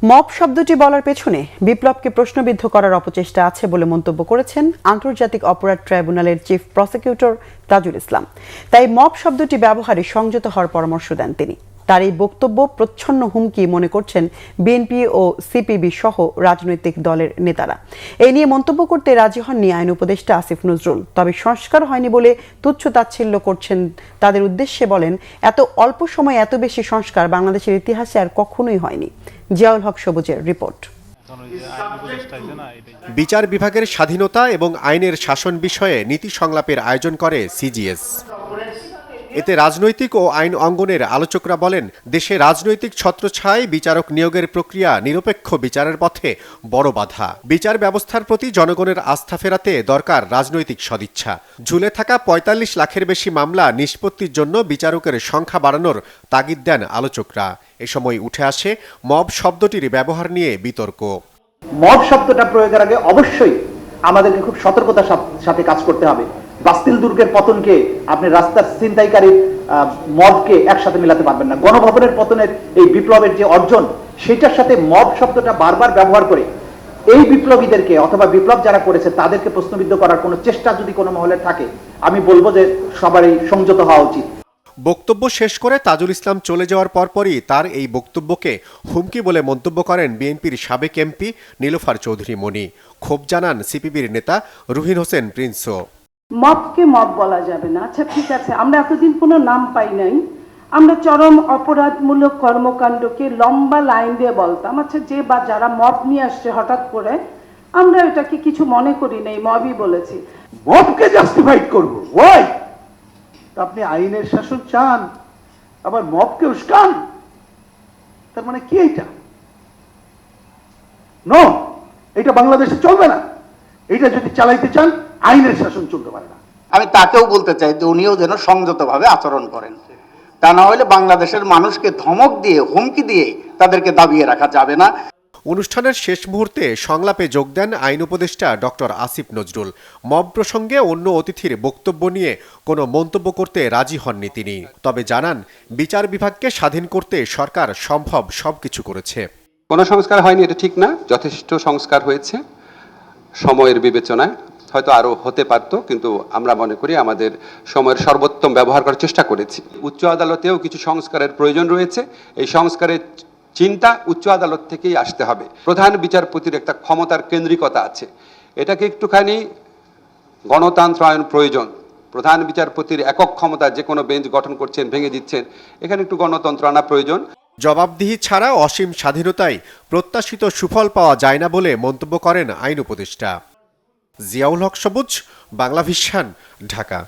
Mob শব্দটি বলার পেছনে বিপ্লবকে প্রশ্নবিদ্ধ করার অপচেষ্টা আছে বলে মন্তব্য করেছেন আন্তর্জাতিক অপরাধ ট্রাইব্যুনালের চিফ প্রসিকিউটর তাজুল ইসলাম। তাই মব শব্দটি ব্যবহারে সংযত হওয়ার পরামর্শ দেন তিনি। তার এই বক্তব্য প্রচ্ছন্ন হুমকি মনে করছেন বিএনপি ও সিপিবি সহ রাজনৈতিক দলের নেতারা। এই নিয়ে মন্তব্য করতে রাজি হননি আইন উপদেষ্টা আসিফ নজরুল। তবে সংস্কার হয়নি বলে তুচ্ছ-তাচ্ছিল্য করছেন তাদের উদ্দেশ্যে বলেন, এত অল্প সময়ে এত বেশি সংস্কার বাংলাদেশের ইতিহাসে আর কখনোই হয়নি। জিয়াউল হক সবুজের রিপোর্ট। বিচার বিভাগের স্বাধীনতা এবং আইনের শাসন বিষয়ে নীতি সংলাপের আয়োজন করে সিজিএস। এতে রাজনৈতিক ও আইন অঙ্গনের আলোচকরা বলেন, দেশে রাজনৈতিক ছত্রছায়ায় বিচারক নিয়োগের প্রক্রিয়া নিরপেক্ষ বিচারের পথে বড় বাধা। বিচার ব্যবস্থার প্রতি জনগণের আস্থা ফেরাতে দরকার রাজনৈতিক সদিচ্ছা। ঝুলে থাকা ৪৫ লাখের বেশি মামলা নিষ্পত্তির জন্য বিচারকের সংখ্যা বাড়ানোর তাগিদ দেন আলোচকরা। এ সময় উঠে আসে মব শব্দটির ব্যবহার নিয়ে বিতর্ক। মব শব্দটা প্রয়োগের আগে অবশ্যই আমাদেরকে খুব সতর্কতার সাথে কাজ করতে হবে। বাস্তিল দুর্গের পতনকে আপনি রাস্তার ছিনতাইকারী মবকে একসাথে মিলাতে পারবেন না। গণভবনের পতনের এই বিপ্লবের যে অর্জন, সেটার সাথে মব শব্দটা বারবার ব্যবহার করে এই বিপ্লবীদেরকে অথবা বিপ্লব যারা করেছে তাদেরকে প্রশ্নবিদ্ধ করার কোনো চেষ্টা যদি কোনো মহলে থাকে, আমি বলবো যে সবারই সংযত হওয়া উচিত। বক্তব্য শেষ করে তাজুল ইসলাম চলে যাওয়ার পরপরই তার এই বক্তব্যকে হুমকি বলে মন্তব্য করেন বিএনপির সাবেক এমপি নীলুফার চৌধুরী মনি। ক্ষোভ জানান সিপিবির নেতা রুহিন হোসেন প্রিন্সও। মবকে মব বলা যাবে না। আচ্ছা ঠিক আছে, আমরা এতদিন কোনো নাম পাই নাই, আমরা চরম অপরাধমূলক কর্মকাণ্ডকে লম্বা লাইন দিয়ে বলতাম। আচ্ছা যে বা যারা মব নিয়ে আসছে হঠাৎ করে, আমরা এটাকে কিছু মনে করি নাই, মবই বলেছি। মবকে জাস্টিফাইড করব, ওয়াই? আপনি আইনের শাসন চান, আবার মবকে উস্কান, তার মানে কি এটা? নো, এটা বাংলাদেশে চলবে না। এটা যদি চালাইতে চান, আইনের শাসন চলতে পারে না। আমি তাকেও বলতে চাই যে উনিও যেন সংযতভাবে আচরণ করেন, তা না হলে বাংলাদেশের মানুষকে ধমক দিয়ে হুমকি দিয়ে তাদেরকে দাবিয়ে রাখা যাবে না। অনুষ্ঠানের শেষ মুহূর্তে সংলাপে যোগ দেন আইন উপদেষ্টা ডক্টর আসিফ নজরুল। মব প্রসঙ্গে অন্য অতিথির বক্তব্য নিয়ে কোনো মন্তব্য করতে রাজি হননি তিনি। তবে জানান, বিচার বিভাগকে স্বাধীন করতে সরকার সম্ভব সবকিছু করেছে। কোনো সংস্কার হয়নি এটা ঠিক না, যথেষ্ট সংস্কার হয়েছে সময়ের বিবেচনায়। হয়তো আরো হতে পারত, কিন্তু আমরা মনে করি আমাদের সময়ের সর্বোত্তম ব্যবহার করার চেষ্টা করেছি। উচ্চ আদালতেও কিছু সংস্কারের প্রয়োজন রয়েছে। এই সংস্কারের চিন্তা উচ্চ আদালত থেকেই আসতে হবে। প্রধান বিচারপতির একটা ক্ষমতার কেন্দ্রিকতা আছে, এটাকে একটুখানি গণতন্ত্রায়ন প্রয়োজন। প্রধান বিচারপতির একক ক্ষমতা যে কোনো বেঞ্চ গঠন করছেন, ভেঙে দিচ্ছেন, এখানে একটু গণতন্ত্র আনা প্রয়োজন। জবাবদিহি ছাড়া অসীম স্বাধীনতায় প্রত্যাশিত সুফল পাওয়া যায় না বলে মন্তব্য করেন আইন উপদেষ্টা। জিয়াউল হক সবুজ, বাংলাভিশন, ঢাকা।